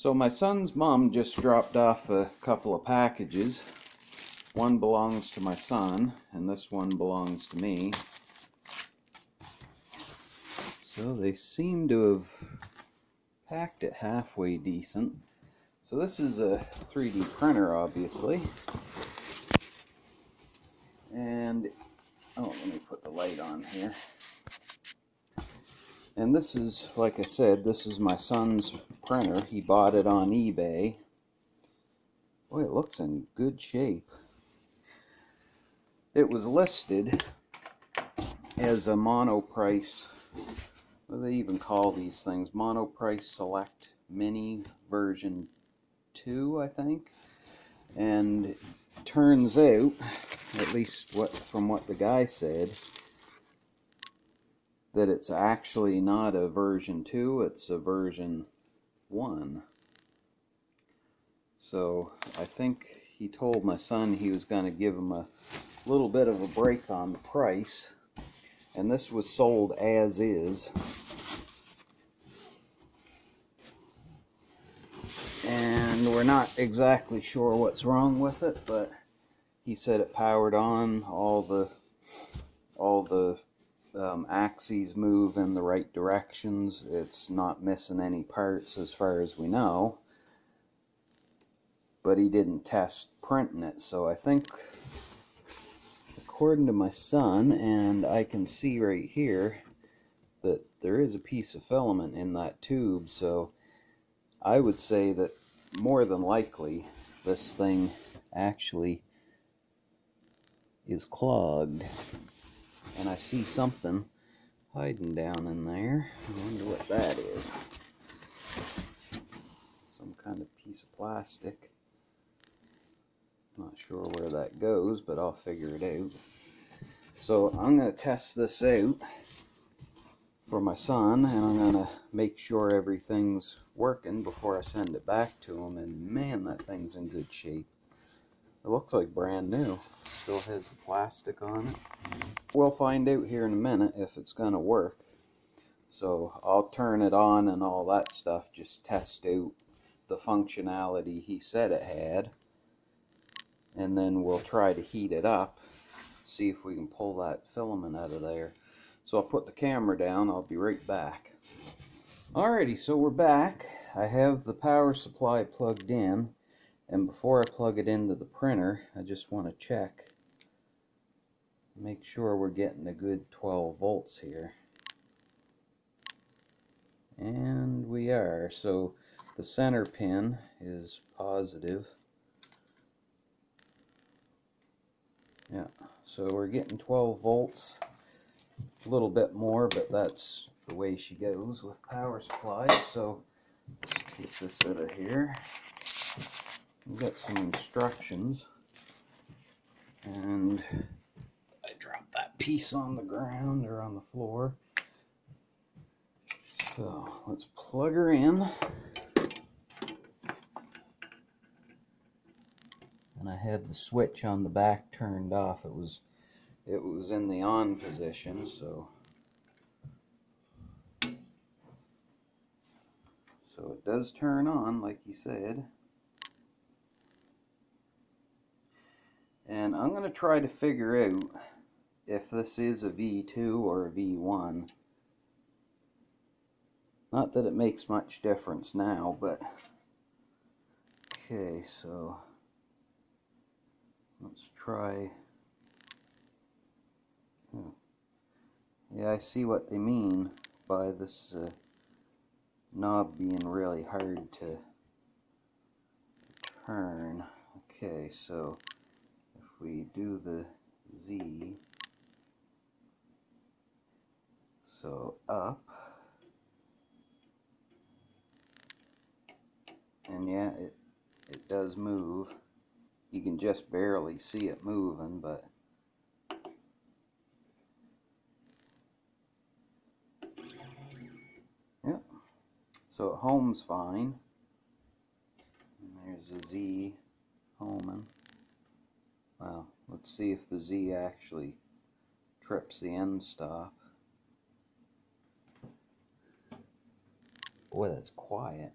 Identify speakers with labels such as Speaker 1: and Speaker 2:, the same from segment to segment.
Speaker 1: So my son's mom just dropped off a couple of packages. One belongs to my son, and this one belongs to me. So they seem to have packed it halfway decent. So this is a 3D printer, obviously. And, oh, let me put the light on here. And this is, like I said, this is my son's printer. He bought it on eBay. Boy, it looks in good shape. It was listed as a Monoprice, what do they even call these things? Monoprice Select Mini V1, I think. And it turns out, at least from what the guy said, that it's actually not a version 2, it's a version 1. So I think he told my son he was going to give him a little bit of a break on the price, and this was sold as is. And we're not exactly sure what's wrong with it, but he said it powered on, all the axes move in the right directions. It's not missing any parts as far as we know, but he didn't test printing it. So I think, according to my son, and I can see right here that there is a piece of filament in that tube, so I would say that more than likely this thing actually is clogged. And I see something hiding down in there. I wonder what that is. Some kind of piece of plastic. Not sure where that goes, but I'll figure it out. So I'm going to test this out for my son, and I'm going to make sure everything's working before I send it back to him. And man, that thing's in good shape. It looks like brand new. Still has the plastic on it. We'll find out here in a minute if it's going to work. So I'll turn it on and all that stuff, just test out the functionality he said it had. And then we'll try to heat it up, see if we can pull that filament out of there. So I'll put the camera down, I'll be right back. Alrighty, so we're back. I have the power supply plugged in. And before I plug it into the printer, I just want to check, make sure we're getting a good 12 volts here. And we are. So the center pin is positive. Yeah, so we're getting 12 volts, a little bit more, but that's the way she goes with power supplies. So let's get this out of here. We've got some instructions, and I dropped that piece on the ground or on the floor. So let's plug her in, and I had the switch on the back turned off. It was in the on position, so it does turn on like you said. And I'm going to try to figure out if this is a V2 or a V1. Not that it makes much difference now, but okay, so let's try. Yeah, I see what they mean by this knob being really hard to turn. Okay, so if we do the Z, so up, and yeah, it does move. You can just barely see it moving, but yeah, so it homes fine. And there's a Z homing. Well, let's see if the Z actually trips the end stop. Boy, that's quiet.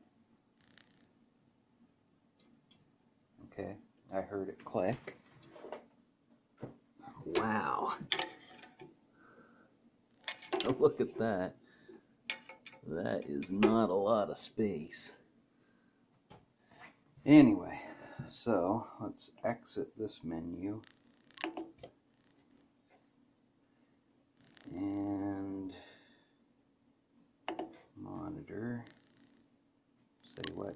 Speaker 1: Okay, I heard it click. Wow. Oh, look at that. That is not a lot of space. Anyway, so let's exit this menu. And monitor. Say what?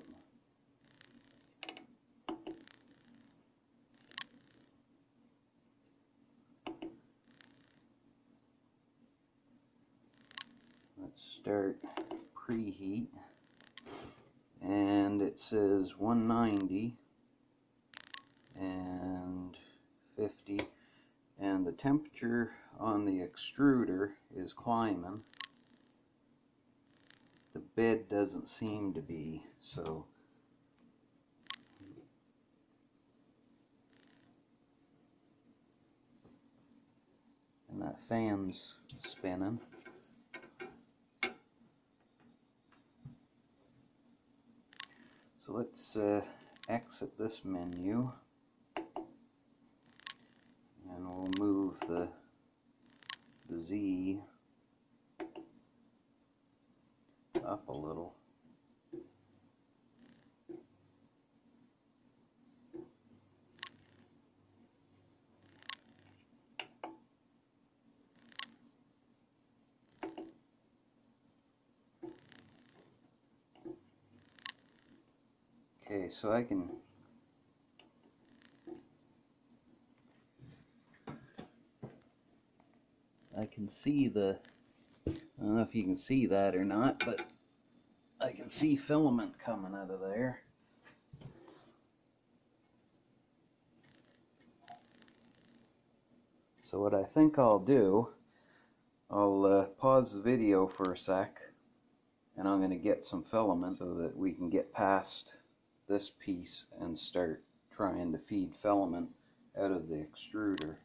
Speaker 1: Let's start preheat. And it says 190 and 50. And the temperature on the extruder is climbing. The bed doesn't seem to be, so and that fan's spinning. So let's exit this menu, and we'll move the Z up a little. Okay, so I can see the, I don't know if you can see that or not, but I can see filament coming out of there. So what I think I'll do, I'll pause the video for a sec, and I'm going to get some filament so that we can get past this piece and start trying to feed filament out of the extruder.